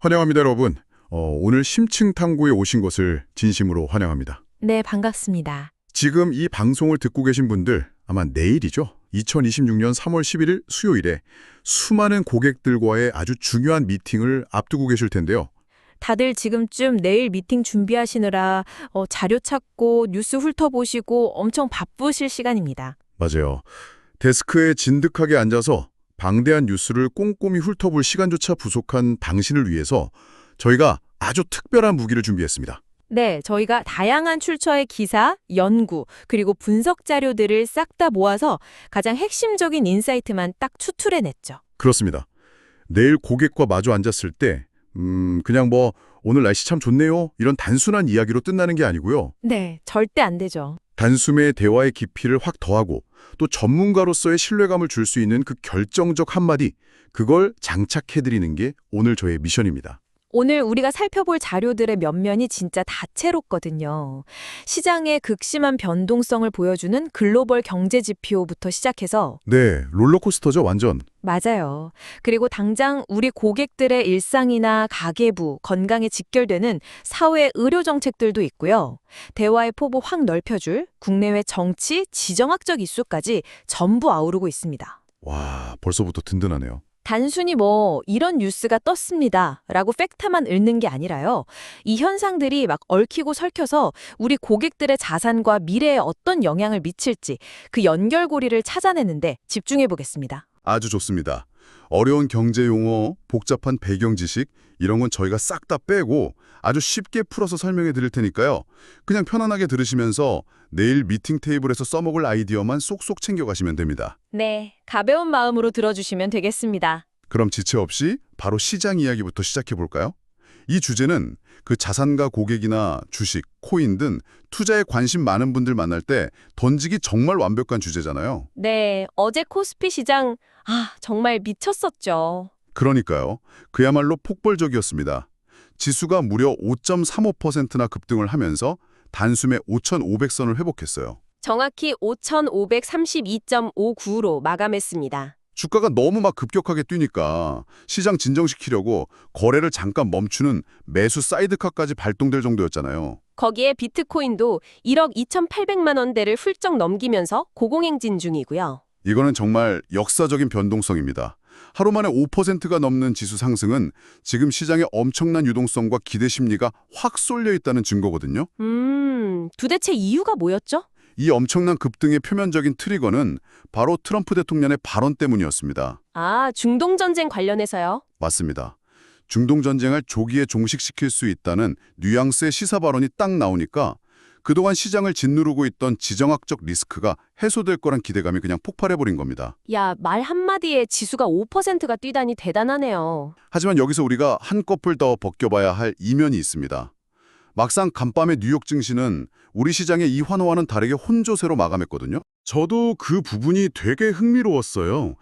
환영합니다, 여러분. 오늘 심층 탐구에 오신 것을 진심으로 환영합니다. 네, 반갑습니다. 지금 이 방송을 듣고 계신 분들 아마 내일이죠. 2026년 3월 11일 수요일에 수많은 고객들과의 아주 중요한 미팅을 앞두고 계실 텐데요. 다들 지금쯤 내일 미팅 준비하시느라 자료 찾고 뉴스 훑어보시고 엄청 바쁘실 시간입니다. 맞아요. 데스크에 진득하게 앉아서 방대한 뉴스를 꼼꼼히 훑어볼 시간조차 부족한 당신을 위해서 저희가 아주 특별한 무기를 준비했습니다. 네, 저희가 다양한 출처의 기사, 연구, 그리고 분석 자료들을 싹 다 모아서 가장 핵심적인 인사이트만 딱 추출해냈죠. 그렇습니다. 내일 고객과 마주 앉았을 때 그냥 오늘 날씨 참 좋네요. 이런 단순한 이야기로 끝나는 게 아니고요. 네, 절대 안 되죠. 단숨에 대화의 깊이를 확 더하고 또 전문가로서의 신뢰감을 줄 수 있는 그 결정적 한마디, 그걸 장착해드리는 게 오늘 저의 미션입니다. 오늘 우리가 살펴볼 자료들의 면면이 진짜 다채롭거든요. 시장의 극심한 변동성을 보여주는 글로벌 경제 지표부터 시작해서 네, 롤러코스터죠, 완전. 맞아요. 그리고 당장 우리 고객들의 일상이나 가계부, 건강에 직결되는 사회 의료 정책들도 있고요. 대화의 폭을 확 넓혀줄 국내외 정치, 지정학적 이슈까지 전부 아우르고 있습니다. 와, 벌써부터 든든하네요. 단순히 이런 뉴스가 떴습니다 라고 팩트만 읽는 게 아니라요. 이 현상들이 막 얽히고 설켜서 우리 고객들의 자산과 미래에 어떤 영향을 미칠지 그 연결고리를 찾아내는데 집중해 보겠습니다. 아주 좋습니다. 어려운 경제 용어, 복잡한 배경 지식, 이런 건 저희가 싹 다 빼고 아주 쉽게 풀어서 설명해 드릴 테니까요. 그냥 편안하게 들으시면서 내일 미팅 테이블에서 써먹을 아이디어만 쏙쏙 챙겨가시면 됩니다. 네, 가벼운 마음으로 들어주시면 되겠습니다. 그럼 지체 없이 바로 시장 이야기부터 시작해 볼까요? 이 주제는 그 자산가 고객이나 주식, 코인 등 투자에 관심 많은 분들 만날 때 던지기 정말 완벽한 주제잖아요. 네, 어제 코스피 시장 정말 미쳤었죠. 그러니까요. 그야말로 폭발적이었습니다. 지수가 무려 5.35%나 급등을 하면서 단숨에 5,500선을 회복했어요. 정확히 5,532.59로 마감했습니다. 주가가 너무 급격하게 뛰니까 시장 진정시키려고 거래를 잠깐 멈추는 매수 사이드카까지 발동될 정도였잖아요. 거기에 비트코인도 1억 2,800만 원대를 훌쩍 넘기면서 고공행진 중이고요. 이거는 정말 역사적인 변동성입니다. 하루 만에 5%가 넘는 지수 상승은 지금 시장의 엄청난 유동성과 기대 심리가 확 쏠려 있다는 증거거든요. 도대체 이유가 뭐였죠? 이 엄청난 급등의 표면적인 트리거는 바로 트럼프 대통령의 발언 때문이었습니다. 중동전쟁 관련해서요? 맞습니다. 중동전쟁을 조기에 종식시킬 수 있다는 뉘앙스의 시사 발언이 딱 나오니까 그동안 시장을 짓누르고 있던 지정학적 리스크가 해소될 거란 기대감이 그냥 폭발해버린 겁니다. 야, 말 한마디에 지수가 5%가 뛰다니 대단하네요. 하지만 여기서 우리가 한꺼풀 더 벗겨봐야 할 이면이 있습니다. 막상 간밤의 뉴욕 증시는 우리 시장의 이 환호와는 다르게 혼조세로 마감했거든요. 저도 그 부분이 되게 흥미로웠어요.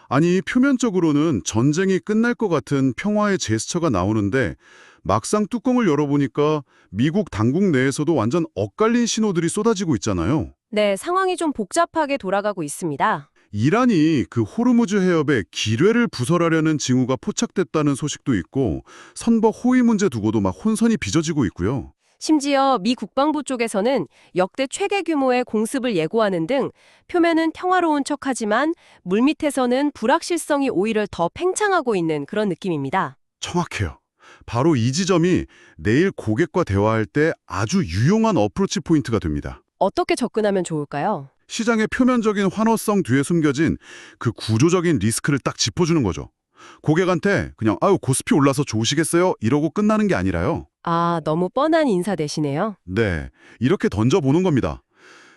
아니, 표면적으로는 전쟁이 끝날 것 같은 평화의 제스처가 나오는데 막상 뚜껑을 열어보니까 미국 당국 내에서도 완전 엇갈린 신호들이 쏟아지고 있잖아요. 네, 상황이 좀 복잡하게 돌아가고 있습니다. 이란이 그 호르무즈 해협에 기뢰를 부설하려는 징후가 포착됐다는 소식도 있고 선박 호위 문제 두고도 혼선이 빚어지고 있고요. 심지어 미 국방부 쪽에서는 역대 최대 규모의 공습을 예고하는 등 표면은 평화로운 척하지만 물밑에서는 불확실성이 오히려 더 팽창하고 있는 그런 느낌입니다. 정확해요. 바로 이 지점이 내일 고객과 대화할 때 아주 유용한 어프로치 포인트가 됩니다. 어떻게 접근하면 좋을까요? 시장의 표면적인 환호성 뒤에 숨겨진 그 구조적인 리스크를 딱 짚어주는 거죠. 고객한테 그냥 코스피 올라서 좋으시겠어요? 이러고 끝나는 게 아니라요. 너무 뻔한 인사 대신에요. 네, 이렇게 던져보는 겁니다.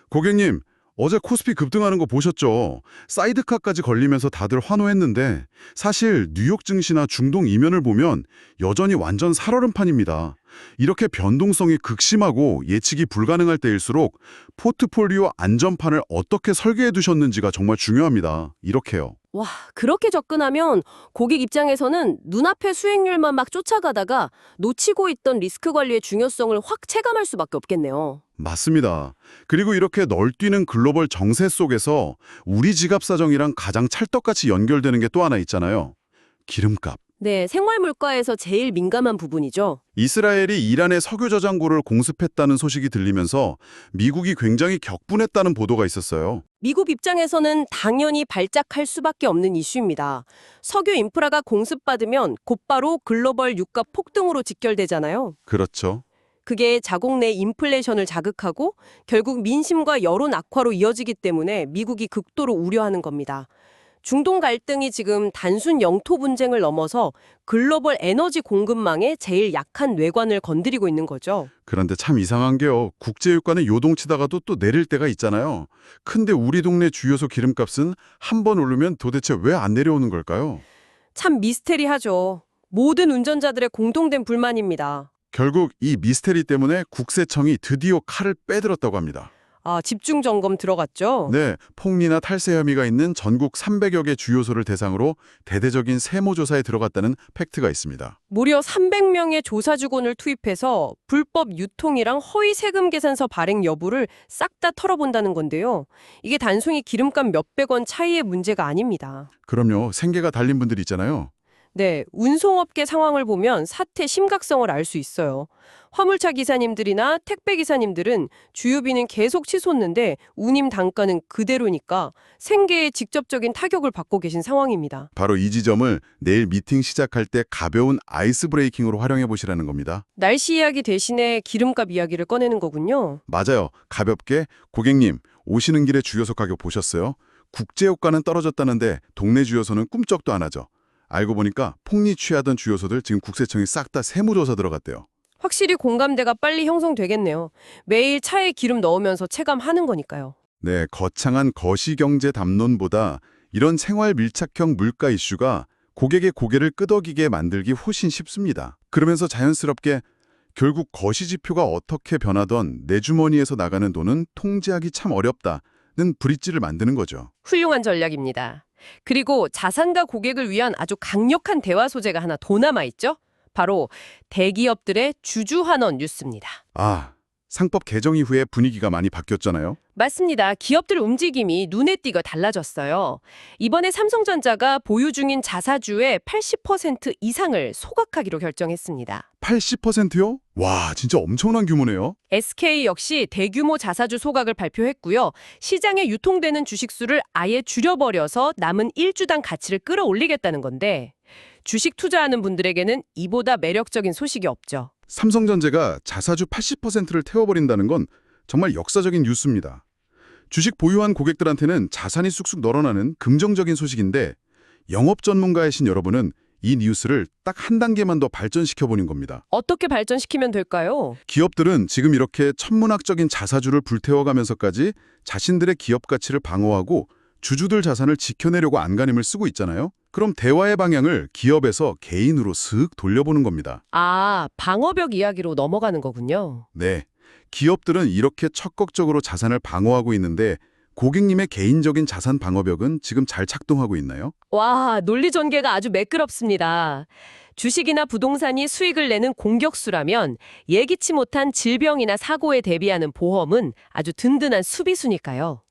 고객님, 어제 코스피 급등하는 거 보셨죠? 사이드카까지 걸리면서 다들 환호했는데 사실 뉴욕 증시나 중동 이면을 보면 여전히 완전 살얼음판입니다. 이렇게 변동성이 극심하고 예측이 불가능할 때일수록 포트폴리오 안전판을 어떻게 설계해 두셨는지가 정말 중요합니다. 이렇게요. 와, 그렇게 접근하면 고객 입장에서는 눈앞의 수익률만 막 쫓아가다가 놓치고 있던 리스크 관리의 중요성을 확 체감할 수밖에 없겠네요. 맞습니다. 그리고 이렇게 널뛰는 글로벌 정세 속에서 우리 지갑 사정이랑 가장 찰떡같이 연결되는 게 또 하나 있잖아요. 기름값. 네, 생활 물가에서 제일 민감한 부분이죠. 이스라엘이 이란의 석유 저장고를 공습했다는 소식이 들리면서 미국이 굉장히 격분했다는 보도가 있었어요. 미국 입장에서는 당연히 발작할 수밖에 없는 이슈입니다. 석유 인프라가 공습받으면 곧바로 글로벌 유가 폭등으로 직결되잖아요. 그렇죠. 그게 자국 내 인플레이션을 자극하고 결국 민심과 여론 악화로 이어지기 때문에 미국이 극도로 우려하는 겁니다. 중동 갈등이 지금 단순 영토 분쟁을 넘어서 글로벌 에너지 공급망의 제일 약한 뇌관을 건드리고 있는 거죠. 그런데 참 이상한 게요. 국제유가는 요동치다가도 또 내릴 때가 있잖아요. 근데 우리 동네 주요소 기름값은 한 번 오르면 도대체 왜 안 내려오는 걸까요? 참 미스테리하죠. 모든 운전자들의 공통된 불만입니다. 결국 이 미스테리 때문에 국세청이 드디어 칼을 빼들었다고 합니다. 아, 집중 점검 들어갔죠? 네, 폭리나 탈세 혐의가 있는 전국 300여 개 주요소를 대상으로 대대적인 세무조사에 들어갔다는 팩트가 있습니다. 무려 300명의 조사주곤을 투입해서 불법 유통이랑 허위 세금 계산서 발행 여부를 싹 다 털어본다는 건데요. 이게 단순히 기름값 몇백 원 차이의 문제가 아닙니다. 그럼요, 생계가 달린 분들 있잖아요. 네, 운송업계 상황을 보면 사태 심각성을 알 수 있어요. 화물차 기사님들이나 택배 기사님들은 주유비는 계속 치솟는데 운임 단가는 그대로니까 생계에 직접적인 타격을 받고 계신 상황입니다. 바로 이 지점을 내일 미팅 시작할 때 가벼운 아이스 브레이킹으로 활용해 보시라는 겁니다. 날씨 이야기 대신에 기름값 이야기를 꺼내는 거군요. 맞아요. 가볍게 고객님, 오시는 길에 주요소 가격 보셨어요? 국제유가는 떨어졌다는데 동네 주요소는 꿈쩍도 안 하죠. 알고 보니까 폭리 취하던 주요소들 지금 국세청이 싹 다 세무조사 들어갔대요. 확실히 공감대가 빨리 형성되겠네요. 매일 차에 기름 넣으면서 체감하는 거니까요. 네, 거창한 거시경제 담론보다 이런 생활 밀착형 물가 이슈가 고객의 고개를 끄덕이게 만들기 훨씬 쉽습니다. 그러면서 자연스럽게 결국 거시지표가 어떻게 변하던 내 주머니에서 나가는 돈은 통제하기 참 어렵다는 브릿지를 만드는 거죠. 훌륭한 전략입니다. 그리고 자산가 고객을 위한 아주 강력한 대화 소재가 하나 더 남아있죠? 바로 대기업들의 주주환원 뉴스입니다. 아, 상법 개정 이후에 분위기가 많이 바뀌었잖아요. 맞습니다. 기업들 움직임이 눈에 띄게 달라졌어요. 이번에 삼성전자가 보유 중인 자사주의 80% 이상을 소각하기로 결정했습니다. 80%요? 와, 진짜 엄청난 규모네요. SK 역시 대규모 자사주 소각을 발표했고요. 시장에 유통되는 주식수를 아예 줄여버려서 남은 1주당 가치를 끌어올리겠다는 건데 주식 투자하는 분들에게는 이보다 매력적인 소식이 없죠. 삼성전자가 자사주 80%를 태워버린다는 건 정말 역사적인 뉴스입니다. 주식 보유한 고객들한테는 자산이 쑥쑥 늘어나는 긍정적인 소식인데 영업 전문가이신 여러분은 이 뉴스를 딱 한 단계만 더 발전시켜보는 겁니다. 어떻게 발전시키면 될까요? 기업들은 지금 이렇게 천문학적인 자사주를 불태워가면서까지 자신들의 기업 가치를 방어하고 주주들 자산을 지켜내려고 안간힘을 쓰고 있잖아요. 그럼 대화의 방향을 기업에서 개인으로 슥 돌려보는 겁니다. 아, 방어벽 이야기로 넘어가는 거군요. 네, 기업들은 이렇게 적극적으로 자산을 방어하고 있는데 고객님의 개인적인 자산 방어벽은 지금 잘 작동하고 있나요? 와, 논리 전개가 아주 매끄럽습니다. 주식이나 부동산이 수익을 내는 공격수라면 예기치 못한 질병이나 사고에 대비하는 보험은 아주 든든한 수비수니까요.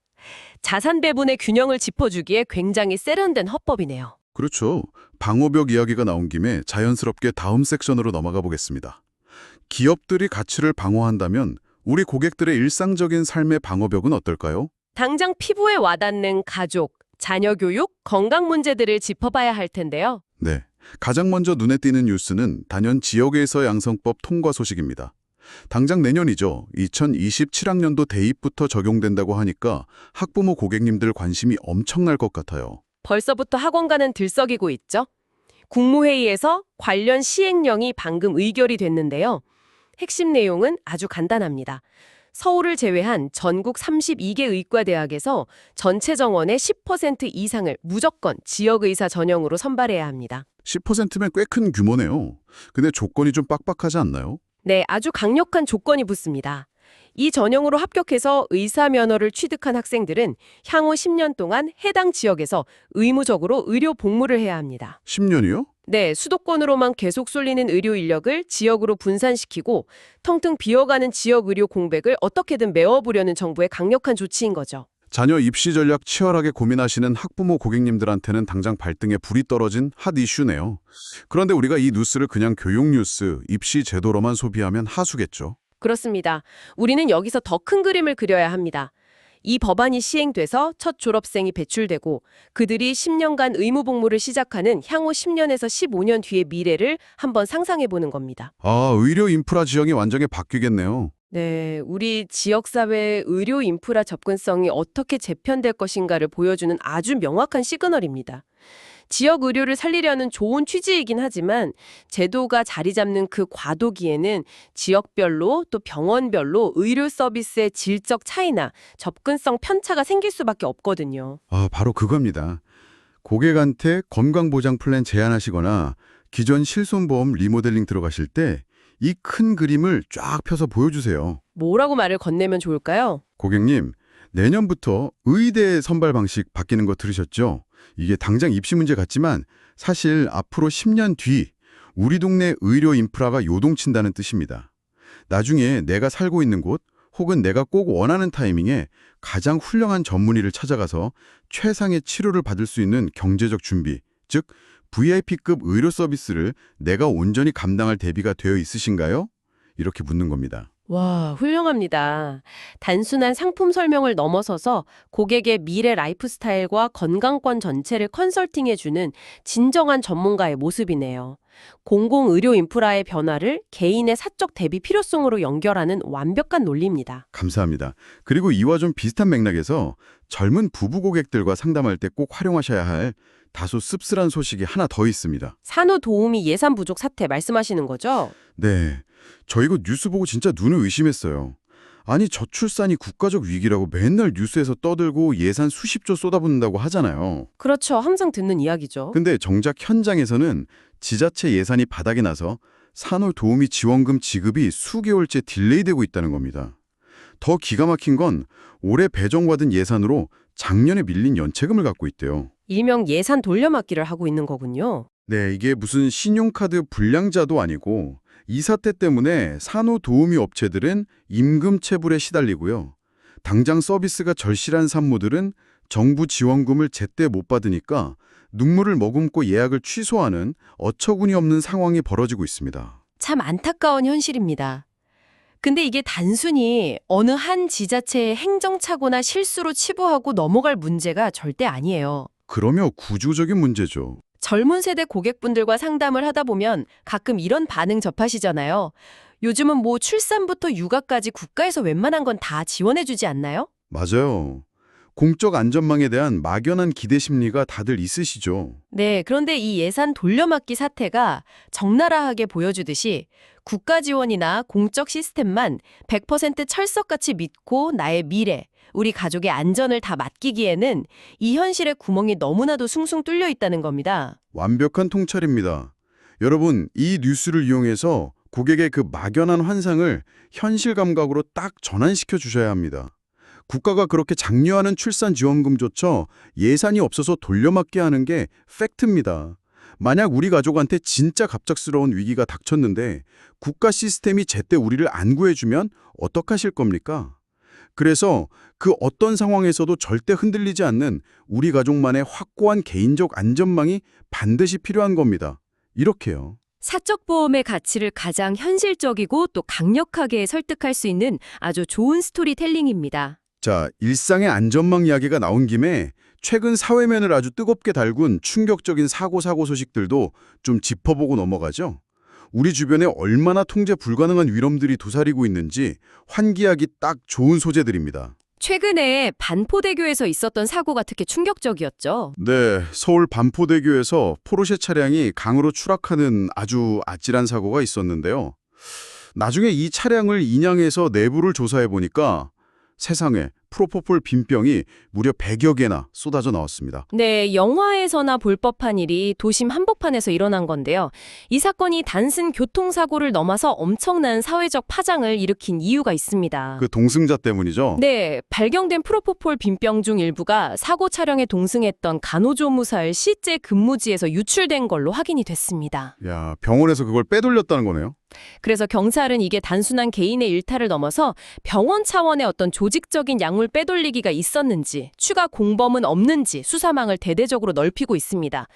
자산 배분의 균형을 짚어주기에 굉장히 세련된 화법이네요. 그렇죠. 방어벽 이야기가 나온 김에 자연스럽게 다음 섹션으로 넘어가 보겠습니다. 기업들이 가치를 방어한다면 우리 고객들의 일상적인 삶의 방어벽은 어떨까요? 당장 피부에 와닿는 가족, 자녀 교육, 건강 문제들을 짚어봐야 할 텐데요. 네, 가장 먼저 눈에 띄는 뉴스는 단연 지역에서 양성법 통과 소식입니다. 당장 내년이죠. 2027학년도 대입부터 적용된다고 하니까 학부모 고객님들 관심이 엄청날 것 같아요. 벌써부터 학원가는 들썩이고 있죠. 국무회의에서 관련 시행령이 방금 의결이 됐는데요. 핵심 내용은 아주 간단합니다. 서울을 제외한 전국 32개 의과대학에서 전체 정원의 10% 이상을 무조건 지역의사 전형으로 선발해야 합니다. 10%면 꽤 큰 규모네요. 근데 조건이 좀 빡빡하지 않나요? 네, 아주 강력한 조건이 붙습니다. 이 전형으로 합격해서 의사 면허를 취득한 학생들은 향후 10년 동안 해당 지역에서 의무적으로 의료 복무를 해야 합니다. 10년이요? 네, 수도권으로만 계속 쏠리는 의료 인력을 지역으로 분산시키고 텅텅 비어가는 지역 의료 공백을 어떻게든 메워보려는 정부의 강력한 조치인 거죠. 자녀 입시 전략 치열하게 고민하시는 학부모 고객님들한테는 당장 발등에 불이 떨어진 핫 이슈네요. 그런데 우리가 이 뉴스를 그냥 교육 뉴스, 입시 제도로만 소비하면 하수겠죠. 그렇습니다. 우리는 여기서 더 큰 그림을 그려야 합니다. 이 법안이 시행돼서 첫 졸업생이 배출되고 그들이 10년간 의무 복무를 시작하는 향후 10년에서 15년 뒤의 미래를 한번 상상해 보는 겁니다. 아, 의료 인프라 지형이 완전히 바뀌겠네요. 네, 우리 지역사회의 의료 인프라 접근성이 어떻게 재편될 것인가를 보여주는 아주 명확한 시그널입니다. 지역 의료를 살리려는 좋은 취지이긴 하지만 제도가 자리 잡는 그 과도기에는 지역별로 또 병원별로 의료 서비스의 질적 차이나 접근성 편차가 생길 수밖에 없거든요. 아, 바로 그겁니다. 고객한테 건강보장 플랜 제안하시거나 기존 실손보험 리모델링 들어가실 때 이 큰 그림을 쫙 펴서 보여주세요. 뭐라고 말을 건네면 좋을까요? 고객님, 내년부터 의대 선발 방식 바뀌는 거 들으셨죠? 이게 당장 입시 문제 같지만 사실 앞으로 10년 뒤 우리 동네 의료 인프라가 요동친다는 뜻입니다. 나중에 내가 살고 있는 곳 혹은 내가 꼭 원하는 타이밍에 가장 훌륭한 전문의를 찾아가서 최상의 치료를 받을 수 있는 경제적 준비, 즉 VIP급 의료 서비스를 내가 온전히 감당할 대비가 되어 있으신가요? 이렇게 묻는 겁니다. 와, 훌륭합니다. 단순한 상품 설명을 넘어서서 고객의 미래 라이프 스타일과 건강권 전체를 컨설팅해주는 진정한 전문가의 모습이네요. 공공의료 인프라의 변화를 개인의 사적 대비 필요성으로 연결하는 완벽한 논리입니다. 감사합니다. 그리고 이와 좀 비슷한 맥락에서 젊은 부부 고객들과 상담할 때 꼭 활용하셔야 할 다소 씁쓸한 소식이 하나 더 있습니다. 산후도우미 예산 부족 사태 말씀하시는 거죠? 네, 저 이거 뉴스 보고 진짜 눈을 의심했어요. 아니, 저출산이 국가적 위기라고 맨날 뉴스에서 떠들고 예산 수십조 쏟아붓는다고 하잖아요. 그렇죠. 항상 듣는 이야기죠. 근데 정작 현장에서는 지자체 예산이 바닥이 나서 산후도우미 지원금 지급이 수개월째 딜레이되고 있다는 겁니다. 더 기가 막힌 건 올해 배정받은 예산으로 작년에 밀린 연체금을 갖고 있대요. 일명 예산 돌려막기를 하고 있는 거군요. 네, 이게 무슨 신용카드 불량자도 아니고 이 사태 때문에 산후도우미 업체들은 임금 체불에 시달리고요. 당장 서비스가 절실한 산모들은 정부 지원금을 제때 못 받으니까 눈물을 머금고 예약을 취소하는 어처구니 없는 상황이 벌어지고 있습니다. 참 안타까운 현실입니다. 근데 이게 단순히 어느 한 지자체의 행정착오나 실수로 치부하고 넘어갈 문제가 절대 아니에요. 그러며 구조적인 문제죠. 젊은 세대 고객분들과 상담을 하다 보면 가끔 이런 반응 접하시잖아요. 요즘은 뭐 출산부터 육아까지 국가에서 웬만한 건 다 지원해주지 않나요? 맞아요. 공적 안전망에 대한 막연한 기대 심리가 다들 있으시죠. 네, 그런데 이 예산 돌려막기 사태가 적나라하게 보여주듯이 국가 지원이나 공적 시스템만 100% 철석같이 믿고 나의 미래, 우리 가족의 안전을 다 맡기기에는 이 현실의 구멍이 너무나도 숭숭 뚫려 있다는 겁니다. 완벽한 통찰입니다. 여러분, 이 뉴스를 이용해서 고객의 그 막연한 환상을 현실 감각으로 딱 전환시켜 주셔야 합니다. 국가가 그렇게 장려하는 출산 지원금조차 예산이 없어서 돌려막기 하는 게 팩트입니다. 만약 우리 가족한테 진짜 갑작스러운 위기가 닥쳤는데 국가 시스템이 제때 우리를 안 구해주면 어떡하실 겁니까? 그래서 그 어떤 상황에서도 절대 흔들리지 않는 우리 가족만의 확고한 개인적 안전망이 반드시 필요한 겁니다. 이렇게요. 사적 보험의 가치를 가장 현실적이고 또 강력하게 설득할 수 있는 아주 좋은 스토리텔링입니다. 자, 일상의 안전망 이야기가 나온 김에 최근 사회면을 아주 뜨겁게 달군 충격적인 사고 소식들도 좀 짚어보고 넘어가죠. 우리 주변에 얼마나 통제 불가능한 위험들이 도사리고 있는지 환기하기 딱 좋은 소재들입니다. 최근에 반포대교에서 있었던 사고가 특히 충격적이었죠. 네, 서울 반포대교에서 포르쉐 차량이 강으로 추락하는 아주 아찔한 사고가 있었는데요. 나중에 이 차량을 인양해서 내부를 조사해 보니까 세상에 프로포폴 빈병이 무려 100여 개나 쏟아져 나왔습니다. 네, 영화에서나 볼 법한 일이 도심 한복판에서 일어난 건데요. 이 사건이 단순 교통사고를 넘어서 엄청난 사회적 파장을 일으킨 이유가 있습니다. 그 동승자 때문이죠? 네, 발견된 프로포폴 빈병 중 일부가 사고 차량에 동승했던 간호조무사의 실제 근무지에서 유출된 걸로 확인이 됐습니다. 야, 병원에서 그걸 빼돌렸다는 거네요? 그래서 경찰은 이게 단순한 개인의 일탈을 넘어서 병원 차원의 어떤 조직적인 약물 빼돌리기가 있었는지, 추가 공범은 없는지 수사망을 대대적으로 넓히고 있습니다.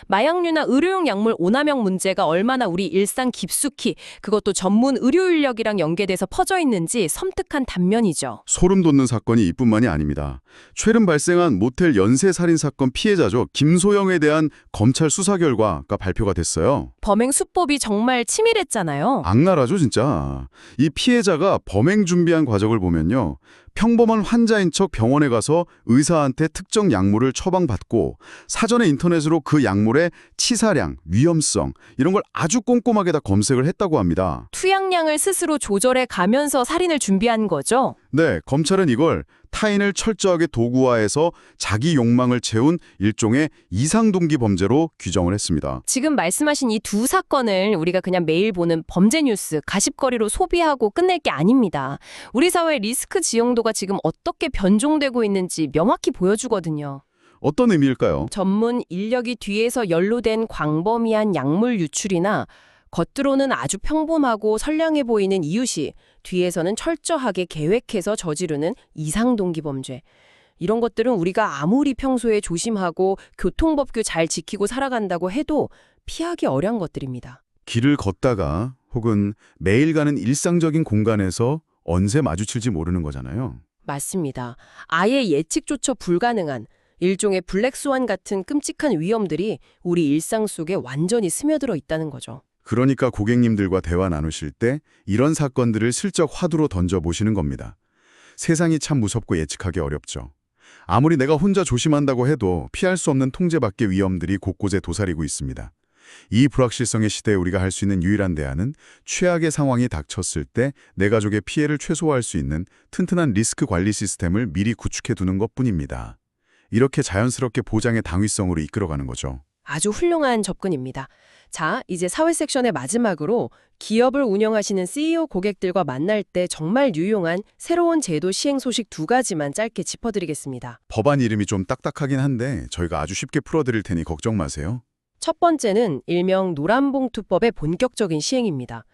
마약류나 의료용 약물 오남용 문제가 얼마나 우리 일상 깊숙이, 그것도 전문 의료 인력이랑 연계돼서 퍼져 있는지 섬뜩한 단면이죠. 소름 돋는 사건이 이뿐만이 아닙니다. 최근 발생한 모텔 연쇄살인 사건 피해자죠. 김소영에 대한 검찰 수사 결과가 발표가 됐어요. 범행 수법이 정말 치밀했잖아요. 악랄하죠, 진짜. 이 피해자가 범행 준비한 과정을 보면요. 평범한 환자인 척 병원에 가서 의사한테 특정 약물을 처방받고 사전에 인터넷으로 그 약물의 치사량, 위험성 이런 걸 아주 꼼꼼하게 다 검색을 했다고 합니다. 투약량을 스스로 조절해 가면서 살인을 준비한 거죠. 네, 검찰은 이걸 타인을 철저하게 도구화해서 자기 욕망을 채운 일종의 이상동기 범죄로 규정을 했습니다. 지금 말씀하신 이 두 사건을 우리가 그냥 매일 보는 범죄 뉴스, 가십거리로 소비하고 끝낼 게 아닙니다. 우리 사회의 리스크 지형도가 지금 어떻게 변종되고 있는지 명확히 보여주거든요. 어떤 의미일까요? 전문 인력이 뒤에서 연루된 광범위한 약물 유출이나 겉으로는 아주 평범하고 선량해 보이는 이웃이 뒤에서는 철저하게 계획해서 저지르는 이상동기범죄. 이런 것들은 우리가 아무리 평소에 조심하고 교통법규 잘 지키고 살아간다고 해도 피하기 어려운 것들입니다. 길을 걷다가 혹은 매일 가는 일상적인 공간에서 언제 마주칠지 모르는 거잖아요. 맞습니다. 아예 예측조차 불가능한 일종의 블랙스완 같은 끔찍한 위험들이 우리 일상 속에 완전히 스며들어 있다는 거죠. 그러니까 고객님들과 대화 나누실 때 이런 사건들을 슬쩍 화두로 던져보시는 겁니다. 세상이 참 무섭고 예측하기 어렵죠. 아무리 내가 혼자 조심한다고 해도 피할 수 없는 통제 밖의 위험들이 곳곳에 도사리고 있습니다. 이 불확실성의 시대에 우리가 할 수 있는 유일한 대안은 최악의 상황이 닥쳤을 때 내 가족의 피해를 최소화할 수 있는 튼튼한 리스크 관리 시스템을 미리 구축해 두는 것뿐입니다. 이렇게 자연스럽게 보장의 당위성으로 이끌어가는 거죠. 아주 훌륭한 접근입니다. 자, 이제 사회 섹션의 마지막으로 기업을 운영하시는 CEO 고객들과 만날 때 정말 유용한 새로운 제도 시행 소식 2가지만 짧게 짚어드리겠습니다. 법안 이름이 좀 딱딱하긴 한데 저희가 아주 쉽게 풀어드릴 테니 걱정 마세요. 첫 번째는 일명 노란봉투법의 본격적인 시행입니다.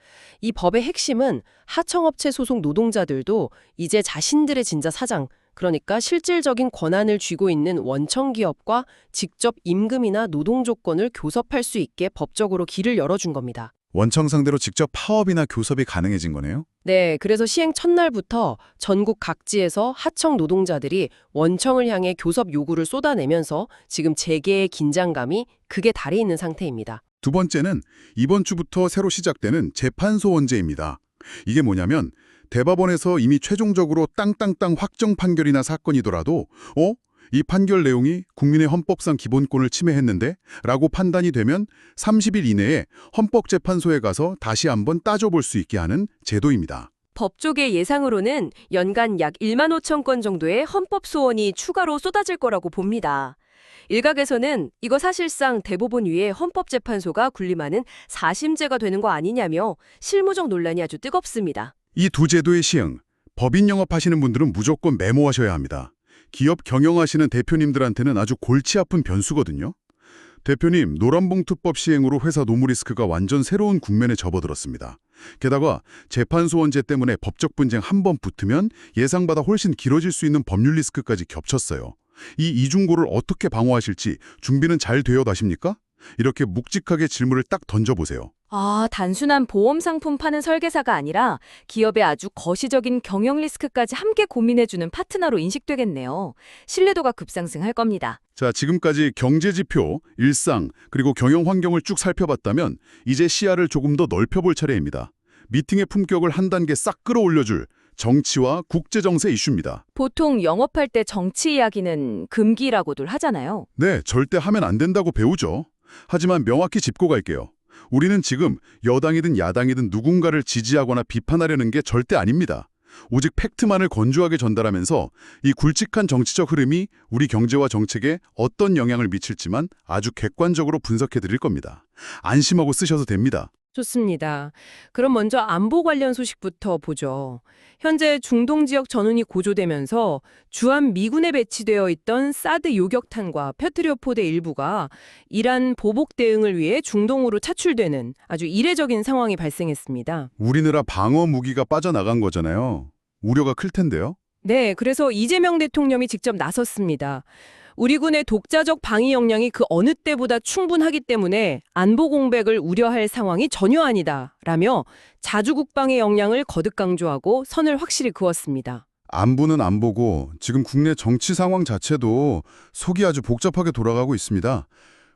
이 법의 핵심은 하청업체 소속 노동자들도 이제 자신들의 진짜 사장, 그러니까 실질적인 권한을 쥐고 있는 원청 기업과 직접 임금이나 노동 조건을 교섭할 수 있게 법적으로 길을 열어준 겁니다. 원청 상대로 직접 파업이나 교섭이 가능해진 거네요? 네, 그래서 시행 첫날부터 전국 각지에서 하청 노동자들이 원청을 향해 교섭 요구를 쏟아내면서 지금 재개의 긴장감이 극에 달해 있는 상태입니다. 두 번째는 이번 주부터 새로 시작되는 재판소 원제입니다. 이게 뭐냐면 대법원에서 이미 최종적으로 땅땅땅 확정 판결이나 사건이더라도 이 판결 내용이 국민의 헌법상 기본권을 침해했는데? 라고 판단이 되면 30일 이내에 헌법재판소에 가서 다시 한번 따져볼 수 있게 하는 제도입니다. 법조계 예상으로는 연간 약 1만 5천 건 정도의 헌법 소원이 추가로 쏟아질 거라고 봅니다. 일각에서는 이거 사실상 대법원 위에 헌법재판소가 군림하는 사심제가 되는 거 아니냐며 실무적 논란이 아주 뜨겁습니다. 이 두 제도의 시행, 법인 영업하시는 분들은 무조건 메모하셔야 합니다. 기업 경영하시는 대표님들한테는 아주 골치 아픈 변수거든요. 대표님, 노란봉투법 시행으로 회사 노무 리스크가 완전 새로운 국면에 접어들었습니다. 게다가 재판소 원제 때문에 법적 분쟁 한 번 붙으면 예상보다 훨씬 길어질 수 있는 법률 리스크까지 겹쳤어요. 이 이중고를 어떻게 방어하실지 준비는 잘 되어 가십니까? 이렇게 묵직하게 질문을 딱 던져보세요. 단순한 보험 상품 파는 설계사가 아니라 기업의 아주 거시적인 경영 리스크까지 함께 고민해주는 파트너로 인식되겠네요. 신뢰도가 급상승할 겁니다. 자, 지금까지 경제지표, 일상, 그리고 경영 환경을 쭉 살펴봤다면 이제 시야를 조금 더 넓혀볼 차례입니다. 미팅의 품격을 한 단계 싹 끌어올려줄 정치와 국제정세 이슈입니다. 보통 영업할 때 정치 이야기는 금기라고들 하잖아요. 네, 절대 하면 안 된다고 배우죠. 하지만 명확히 짚고 갈게요. 우리는 지금 여당이든 야당이든 누군가를 지지하거나 비판하려는 게 절대 아닙니다. 오직 팩트만을 건조하게 전달하면서 이 굵직한 정치적 흐름이 우리 경제와 정책에 어떤 영향을 미칠지만 아주 객관적으로 분석해 드릴 겁니다. 안심하고 쓰셔도 됩니다. 좋습니다. 그럼 먼저 안보 관련 소식부터 보죠. 현재 중동 지역 전운이 고조되면서 주한 미군에 배치되어 있던 사드 요격탄과 패트리엇 포대 일부가 이란 보복 대응을 위해 중동으로 차출되는 아주 이례적인 상황이 발생했습니다. 우리나라 방어 무기가 빠져나간 거잖아요. 우려가 클 텐데요. 네, 그래서 이재명 대통령이 직접 나섰습니다. 우리 군의 독자적 방위 역량이 그 어느 때보다 충분하기 때문에 안보 공백을 우려할 상황이 전혀 아니다 라며 자주 국방의 역량을 거듭 강조하고 선을 확실히 그었습니다. 안보는 안보고 지금 국내 정치 상황 자체도 속이 아주 복잡하게 돌아가고 있습니다.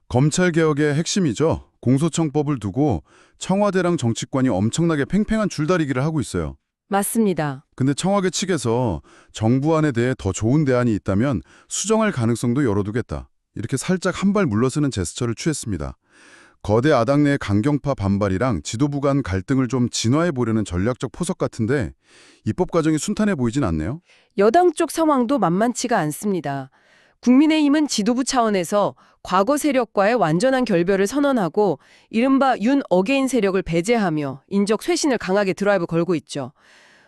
검찰개혁의 핵심이죠. 공소청법을 두고 청와대랑 정치권이 엄청나게 팽팽한 줄다리기를 하고 있어요. 맞습니다. 근데 청와대 측에서 정부안에 대해 더 좋은 대안이 있다면 수정할 가능성도 열어두겠다. 이렇게 살짝 한 발 물러서는 제스처를 취했습니다. 거대 야당 내 강경파 반발이랑 지도부 간 갈등을 좀 진화해 보려는 전략적 포석 같은데 입법 과정이 순탄해 보이진 않네요. 여당 쪽 상황도 만만치가 않습니다. 국민의힘은 지도부 차원에서 과거 세력과의 완전한 결별을 선언하고 이른바 윤 어게인 세력을 배제하며 인적 쇄신을 강하게 드라이브 걸고 있죠.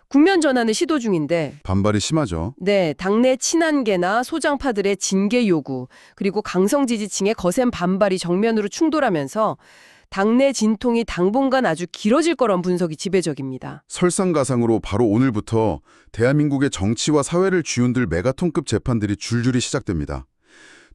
국면 전환을 시도 중인데 반발이 심하죠. 네, 당내 친한계나 소장파들의 징계 요구, 그리고 강성 지지층의 거센 반발이 정면으로 충돌하면서 당내 진통이 당분간 아주 길어질 거란 분석이 지배적입니다. 설상가상으로 바로 오늘부터 대한민국의 정치와 사회를 쥐어들 메가톤급 재판들이 줄줄이 시작됩니다.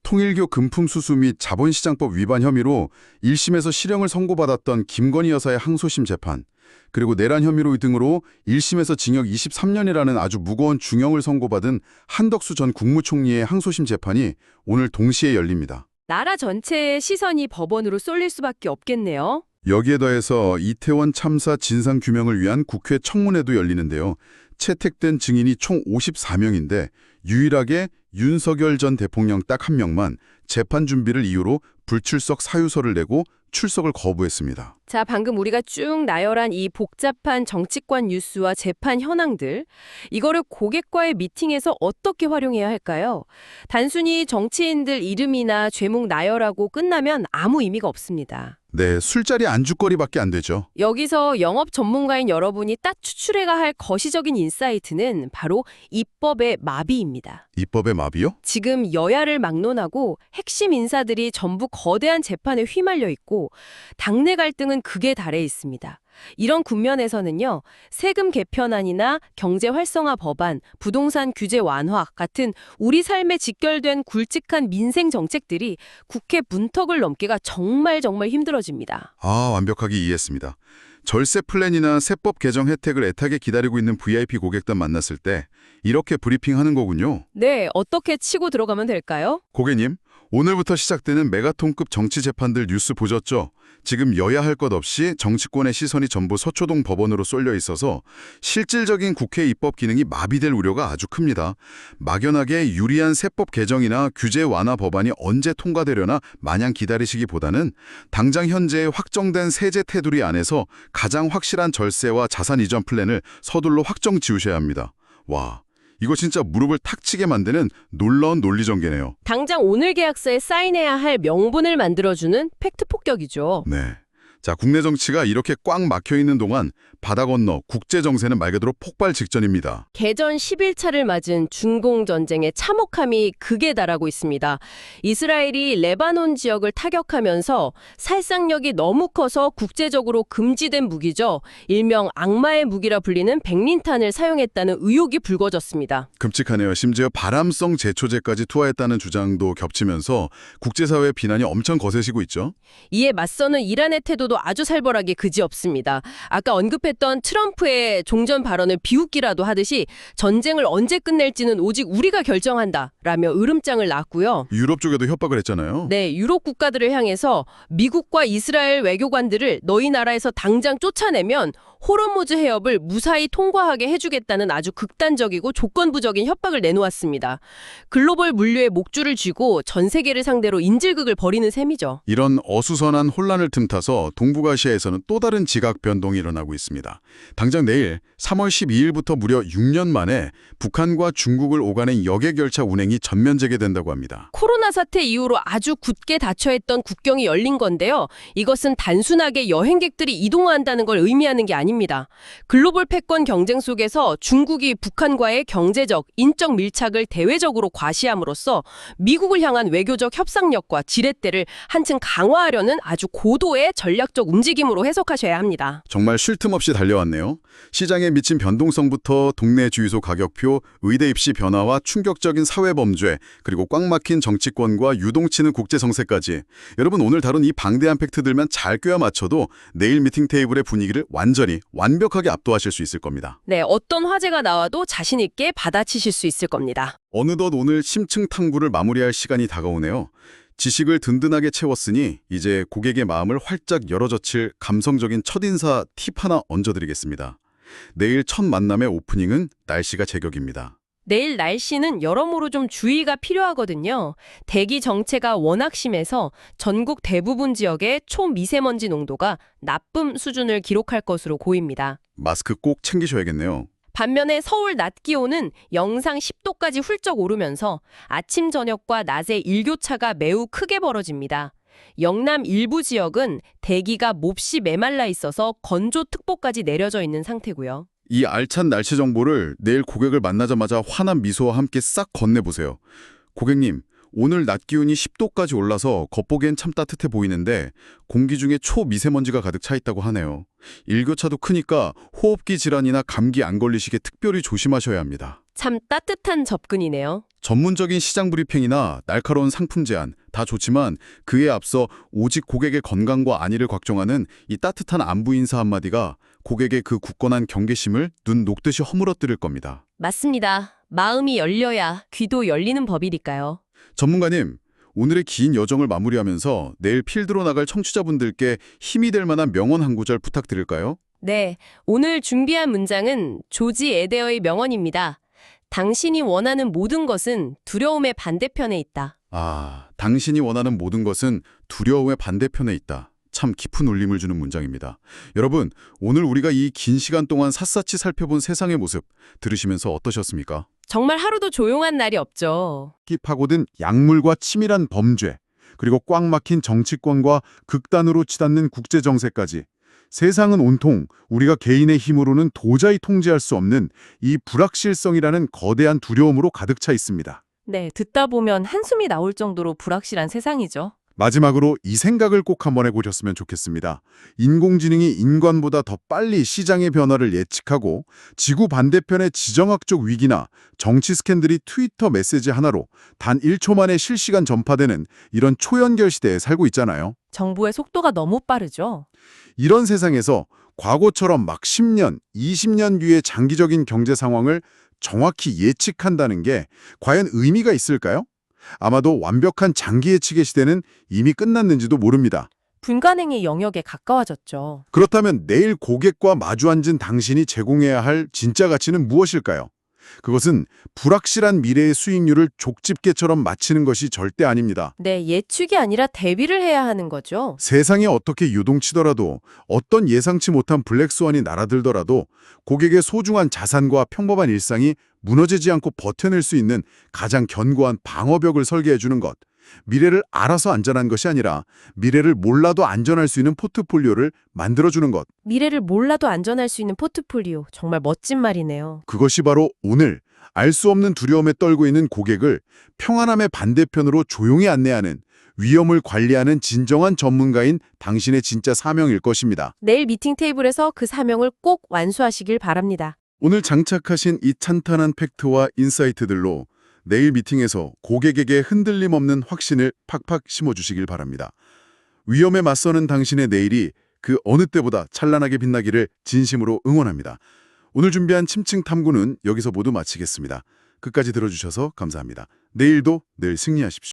통일교 금품수수 및 자본시장법 위반 혐의로 1심에서 실형을 선고받았던 김건희 여사의 항소심 재판, 그리고 내란 혐의로 등으로 1심에서 징역 23년이라는 아주 무거운 중형을 선고받은 한덕수 전 국무총리의 항소심 재판이 오늘 동시에 열립니다. 나라 전체의 시선이 법원으로 쏠릴 수밖에 없겠네요. 여기에 더해서 이태원 참사 진상규명을 위한 국회 청문회도 열리는데요. 채택된 증인이 총 54명인데 유일하게 윤석열 전 대통령 딱 1명만 재판 준비를 이유로 불출석 사유서를 내고 출석을 거부했습니다. 자, 방금 우리가 쭉 나열한 이 복잡한 정치권 뉴스와 재판 현황들, 이거를 고객과의 미팅에서 어떻게 활용해야 할까요? 단순히 정치인들 이름이나 죄목 나열하고 끝나면 아무 의미가 없습니다. 네, 술자리 안주거리밖에 안 되죠. 여기서 영업 전문가인 여러분이 딱 추출해야 할 거시적인 인사이트는 바로 입법의 마비입니다. 입법의 마비요? 지금 여야를 막론하고 핵심 인사들이 전부 거대한 재판에 휘말려 있고 당내 갈등은 극에 달해 있습니다. 이런 국면에서는요, 세금 개편안이나 경제 활성화 법안, 부동산 규제 완화 같은 우리 삶에 직결된 굵직한 민생 정책들이 국회 문턱을 넘기가 정말 힘들어집니다. 완벽하게 이해했습니다. 절세 플랜이나 세법 개정 혜택을 애타게 기다리고 있는 VIP 고객단 만났을 때 이렇게 브리핑하는 거군요. 네, 어떻게 치고 들어가면 될까요? 고객님, 오늘부터 시작되는 메가톤급 정치 재판들 뉴스 보셨죠? 지금 여야 할 것 없이 정치권의 시선이 전부 서초동 법원으로 쏠려 있어서 실질적인 국회 입법 기능이 마비될 우려가 아주 큽니다. 막연하게 유리한 세법 개정이나 규제 완화 법안이 언제 통과되려나 마냥 기다리시기보다는 당장 현재 확정된 세제 테두리 안에서 가장 확실한 절세와 자산 이전 플랜을 서둘러 확정 지으셔야 합니다. 와, 이거 진짜 무릎을 탁 치게 만드는 놀라운 논리 전개네요. 당장 오늘 계약서에 사인해야 할 명분을 만들어주는 팩트 폭격이죠. 네. 자, 국내 정치가 이렇게 꽉 막혀 있는 동안 바다 건너 국제 정세는 말 그대로 폭발 직전입니다. 개전 10일차를 맞은 중공 전쟁의 참혹함이 극에 달하고 있습니다. 이스라엘이 레바논 지역을 타격하면서 살상력이 너무 커서 국제적으로 금지된 무기죠. 일명 악마의 무기라 불리는 백린탄을 사용했다는 의혹이 불거졌습니다. 끔찍하네요. 심지어 발암성 제초제까지 투하했다는 주장도 겹치면서 국제사회의 비난이 엄청 거세지고 있죠. 이에 맞서는 이란의 태도도 아주 살벌하게 그지없습니다. 아까 언급했던 트럼프의 종전 발언을 비웃기라도 하듯이 전쟁을 언제 끝낼지는 오직 우리가 결정한다 라며 으름장을 놨고요. 유럽 쪽에도 협박을 했잖아요. 네, 유럽 국가들을 향해서 미국과 이스라엘 외교관들을 너희 나라에서 당장 쫓아내면 호르무즈 해협을 무사히 통과하게 해주겠다는 아주 극단적이고 조건부적인 협박을 내놓았습니다. 글로벌 물류의 목줄을 쥐고 전 세계를 상대로 인질극을 벌이는 셈이죠. 이런 어수선한 혼란을 틈타서 동북아시아에서는 또 다른 지각 변동이 일어나고 있습니다. 당장 내일 3월 12일부터 무려 6년 만에 북한과 중국을 오가는 여객 열차 운행이 전면 재개된다고 합니다. 코로나 사태 이후로 아주 굳게 닫혀있던 국경이 열린 건데요. 이것은 단순하게 여행객들이 이동한다는 걸 의미하는 게 아닙니다. 글로벌 패권 경쟁 속에서 중국이 북한과의 경제적, 인적 밀착을 대외적으로 과시함으로써 미국을 향한 외교적 협상력과 지렛대를 한층 강화하려는 아주 고도의 전략적 움직임으로 해석하셔야 합니다. 정말 쉴 틈 없이 달려왔네요. 시장에 미친 변동성부터 동네 주유소 가격표, 의대 입시 변화와 충격적인 사회범죄, 그리고 꽉 막힌 정치권과 유동치는 국제정세까지. 여러분, 오늘 다룬 이 방대한 팩트들만 잘 꿰어 맞춰도 내일 미팅 테이블의 분위기를 완벽하게 압도하실 수 있을 겁니다. 네, 어떤 화제가 나와도 자신 있게 받아치실 수 있을 겁니다. 어느덧 오늘 심층 탐구를 마무리할 시간이 다가오네요. 지식을 든든하게 채웠으니 이제 고객의 마음을 활짝 열어젖힐 감성적인 첫인사 팁 하나 얹어드리겠습니다. 내일 첫 만남의 오프닝은 날씨가 제격입니다. 내일 날씨는 여러모로 좀 주의가 필요하거든요. 대기 정체가 워낙 심해서 전국 대부분 지역의 초미세먼지 농도가 나쁨 수준을 기록할 것으로 보입니다. 마스크 꼭 챙기셔야겠네요. 반면에 서울 낮 기온은 영상 10도까지 훌쩍 오르면서 아침 저녁과 낮의 일교차가 매우 크게 벌어집니다. 영남 일부 지역은 대기가 몹시 메말라 있어서 건조특보까지 내려져 있는 상태고요. 이 알찬 날씨 정보를 내일 고객을 만나자마자 환한 미소와 함께 싹 건네보세요. 고객님, 오늘 낮 기온이 10도까지 올라서 겉보기엔 참 따뜻해 보이는데 공기 중에 초미세먼지가 가득 차 있다고 하네요. 일교차도 크니까 호흡기 질환이나 감기 안 걸리시게 특별히 조심하셔야 합니다. 참 따뜻한 접근이네요. 전문적인 시장 브리핑이나 날카로운 상품 제안 다 좋지만 그에 앞서 오직 고객의 건강과 안위를 걱정하는 이 따뜻한 안부 인사 한마디가 고객의 그 굳건한 경계심을 눈 녹듯이 허물어뜨릴 겁니다. 맞습니다. 마음이 열려야 귀도 열리는 법이니까요. 전문가님, 오늘의 긴 여정을 마무리하면서 내일 필드로 나갈 청취자분들께 힘이 될 만한 명언 한 구절 부탁드릴까요? 네, 오늘 준비한 문장은 조지 에데어의 명언입니다. 당신이 원하는 모든 것은 두려움의 반대편에 있다. 당신이 원하는 모든 것은 두려움의 반대편에 있다. 참 깊은 울림을 주는 문장입니다. 여러분, 오늘 우리가 이 긴 시간 동안 샅샅이 살펴본 세상의 모습 들으시면서 어떠셨습니까? 정말 하루도 조용한 날이 없죠. 파고든 약물과 치밀한 범죄, 그리고 꽉 막힌 정치권과 극단으로 치닫는 국제정세까지 세상은 온통 우리가 개인의 힘으로는 도저히 통제할 수 없는 이 불확실성이라는 거대한 두려움으로 가득 차 있습니다. 네, 듣다 보면 한숨이 나올 정도로 불확실한 세상이죠. 마지막으로 이 생각을 꼭 한번 해보셨으면 좋겠습니다. 인공지능이 인간보다 더 빨리 시장의 변화를 예측하고 지구 반대편의 지정학적 위기나 정치 스캔들이 트위터 메시지 하나로 단 1초 만에 실시간 전파되는 이런 초연결 시대에 살고 있잖아요. 정보의 속도가 너무 빠르죠. 이런 세상에서 과거처럼 막 10년, 20년 뒤의 장기적인 경제 상황을 정확히 예측한다는 게 과연 의미가 있을까요? 아마도 완벽한 장기 예측의 시대는 이미 끝났는지도 모릅니다. 불가능의 영역에 가까워졌죠. 그렇다면 내일 고객과 마주 앉은 당신이 제공해야 할 진짜 가치는 무엇일까요? 그것은 불확실한 미래의 수익률을 족집게처럼 맞히는 것이 절대 아닙니다. 네, 예측이 아니라 대비를 해야 하는 거죠. 세상이 어떻게 요동치더라도 어떤 예상치 못한 블랙스완이 날아들더라도 고객의 소중한 자산과 평범한 일상이 무너지지 않고 버텨낼 수 있는 가장 견고한 방어벽을 설계해 주는 것. 미래를 알아서 안전한 것이 아니라 미래를 몰라도 안전할 수 있는 포트폴리오를 만들어주는 것. 미래를 몰라도 안전할 수 있는 포트폴리오. 정말 멋진 말이네요. 그것이 바로 오늘 알 수 없는 두려움에 떨고 있는 고객을 평안함의 반대편으로 조용히 안내하는 위험을 관리하는 진정한 전문가인 당신의 진짜 사명일 것입니다. 내일 미팅 테이블에서 그 사명을 꼭 완수하시길 바랍니다. 오늘 장착하신 이 탄탄한 팩트와 인사이트들로 내일 미팅에서 고객에게 흔들림 없는 확신을 팍팍 심어주시길 바랍니다. 위험에 맞서는 당신의 내일이 그 어느 때보다 찬란하게 빛나기를 진심으로 응원합니다. 오늘 준비한 침층 탐구는 여기서 모두 마치겠습니다. 끝까지 들어주셔서 감사합니다. 내일도 늘 승리하십시오.